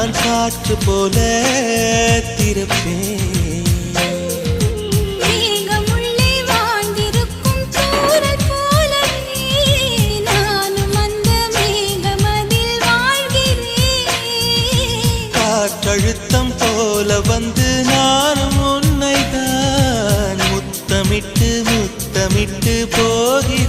நான் காற்று போல திறப்பேன். காற்றழுத்தம் போல வந்து நானும் உன்னை தான் முத்தமிட்டு முத்தமிட்டு போகிறேன்.